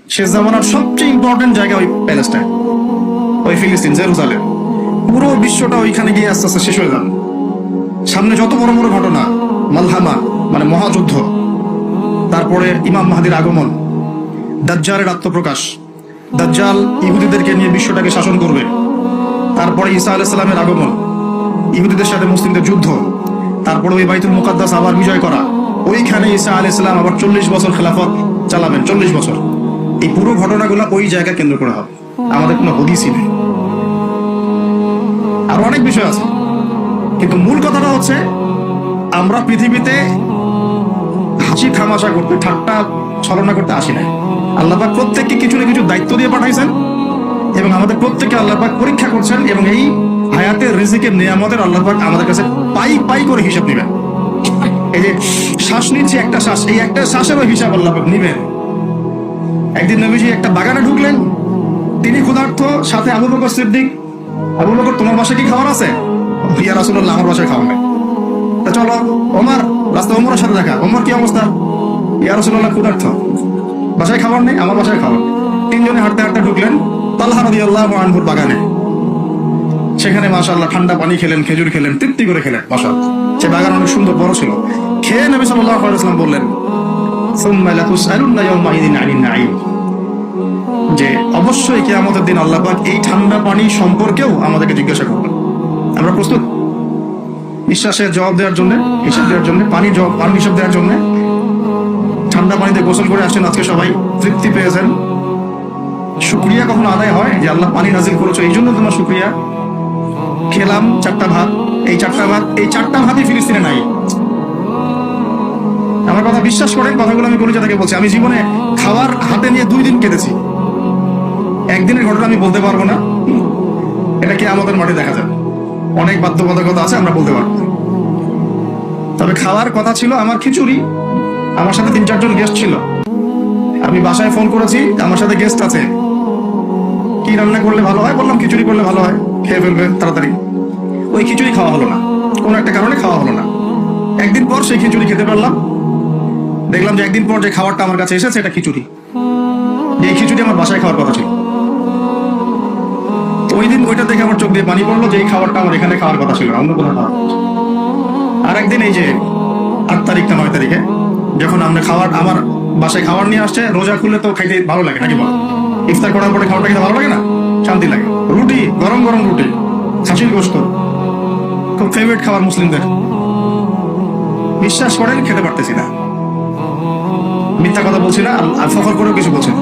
শেষ জামানার সবচেয়ে ইম্পর্টেন্ট জায়গা ওই প্যালেস্টাইন, ওই ফিলিস্তিন, জেরুজালেম। পুরো বিশ্বটা ওইখানে গিয়ে আস্তে আস্তে শেষ হয়ে যাবে। সামনে যত বড় বড় ঘটনা, মালহামা মানে মহাযুদ্ধ, তারপরে ইমাম মাহদির আগমন, দাজ্জালের আত্মপ্রকাশ, দাজ্জাল ইহুদিদেরকে নিয়ে বিশ্বটাকে শাসন করবে, তারপরে ঈসা আলাইহিস সালামের আগমন, ইহুদিদের সাথে মুসলিমদের যুদ্ধ, তারপরে ওই বাইতুল মুকাদ্দাস আবার বিজয় করা, ওইখানে ঈসা আলাইহিস সালাম আবার 40 বছর খেলাফত চালাবেন, 40 বছর। এই পুরো ঘটনাগুলো ওই জায়গা কেন্দ্র করে হবে। আমাদের কোনো হদিসই নেই। আর অনেক বিষয় আছে, কিন্তু মূল কথাটা হচ্ছে আমরা পৃথিবীতে হাসি তামাশা করতে, ঠাট্টা ছলনা করতে আসি না। আল্লাহ পাক প্রত্যেককে কিছু না কিছু দায়িত্ব দিয়ে পাঠাইছেন এবং আমাদের প্রত্যেককে আল্লাহ পাক পরীক্ষা করছেন, এবং এই হায়াতের রিজিকের নিয়ামতের আল্লাহ পাক আমাদের কাছে পাই পাই করে হিসাব নেবেন। এই যে শ্বাস নিচ্ছি একটা শ্বাস, এই একটা শ্বাসেরও হিসাব আল্লাহ পাক নেবেন। একদিন নবীজি একটা বাগানে ঢুকলেন, তিনি ক্ষুধার্ত, সাথে আবু বকর সিদ্দিক। আবু বকর, তোমার বাসায় কি খাবার আছে? ইয়া রাসূলুল্লাহ, আমার বাসায় খাওয়া নেই। তা চলো। ওমর, রাস্তা ওমরের সাথে দেখা। ওমর, কি অবস্থা? ইয়া রাসূলুল্লাহ, ক্ষুধার্ত, বাসায় খাবার নেই, আমার বাসায় খাবার নেই। তিনজনে হাঁটতে হাঁটতে ঢুকলেন তালহা রাদিয়াল্লাহু আনহুর বাগানে। সেখানে মাশাআল্লাহ ঠান্ডা পানি খেলেন, খেজুর খেলেন, তৃপ্তি করে খেলেন। মাশাআল্লাহ, সে বাগান অনেক সুন্দর বড় ছিল। খেয়ে নবী সাল্লাল্লাহু আলাইহি ওয়াসাল্লাম বললেন, সুম্মা লাতুসআলুন্না ইয়াওমাইযিন আনিন নাঈম, যে অবশ্যই কিয়ামতের দিন আল্লাহ পাক এই ঠান্ডা পানি সম্পর্কেও আমাদেরকে জিজ্ঞাসা করবেন। আমরা প্রস্তুত নিঃশ্বাসের জবাব দেওয়ার জন্য, হিসাব দেওয়ার জন্য, পানির হিসাব দেওয়ার জন্য? ঠান্ডা পানিতে গোসল করে আসছেন, আজকে সবাই তৃপ্তি পেয়েছেন। শুকরিয়া কখনো আদায় হয় যে আল্লাহ পানি নাজিল করেছো, এই জন্য তোমার শুকরিয়া? খেলাম 4টা ভাত, এই 4টা ভাতই ফিলিস্তিনে নাই। আমার কথা বিশ্বাস করেন, কথাগুলো আমি কলিজা থেকে বলছি। আমি জীবনে খাবার হাতে নিয়ে 2 দিন কেটেছি। একদিনের ঘটনা আমি বলতে পারবো না, এটা কি আমাদের মাঠে দেখা যাবে। অনেক বাধ্যবাধকতা আছে, আমরা বলতে পারবো। তবে খাওয়ার কথা ছিল আমার খিচুড়ি। আমার সাথে 3-4 জন গেস্ট ছিল। আমি বাসায় ফোন করেছি, আমার সাথে গেস্ট আছে, কি রান্না করলে ভালো হয়? বললাম খিচুড়ি করলে ভালো হয়, খেয়ে ফেলবে তাড়াতাড়ি। ওই খিচুড়ি খাওয়া হলো না, কোনো একটা কারণে খাওয়া হলো না। একদিন পর সেই খিচুড়ি খেতে পারলাম। দেখলাম যে একদিন পর যে খাবারটা আমার কাছে এসেছে এটা খিচুড়ি। এই খিচুড়ি আমার বাসায় খাওয়ার কথা ছিল। ওই দিন ওইটা দেখে আমার চোখ দিয়ে পানি পড়লো যে এই খাবারটা আমার এখানে খাওয়ার কথা ছিল, অন্য কোনো খাবার। আর একদিন এই যে 8 তারিখ না 9 তারিখে যখন আমরা আমার বাসায় খাবার নিয়ে আসছে, রোজা খুললে তো খাইতে ভালো লাগে নাকি বল? ইফতার করার পরে খাবারটা খেতে ভালো লাগে না? শান্তি লাগে। রুটি, গরম গরম রুটি, খাসির গোশত, খুব ফেভারিট খাবার মুসলিমদের। বিশ্বাস করেন খেতে পারতেছি না, মিথ্যা কথা বলছি না, আর ফখর করেও কিছু বলছি না।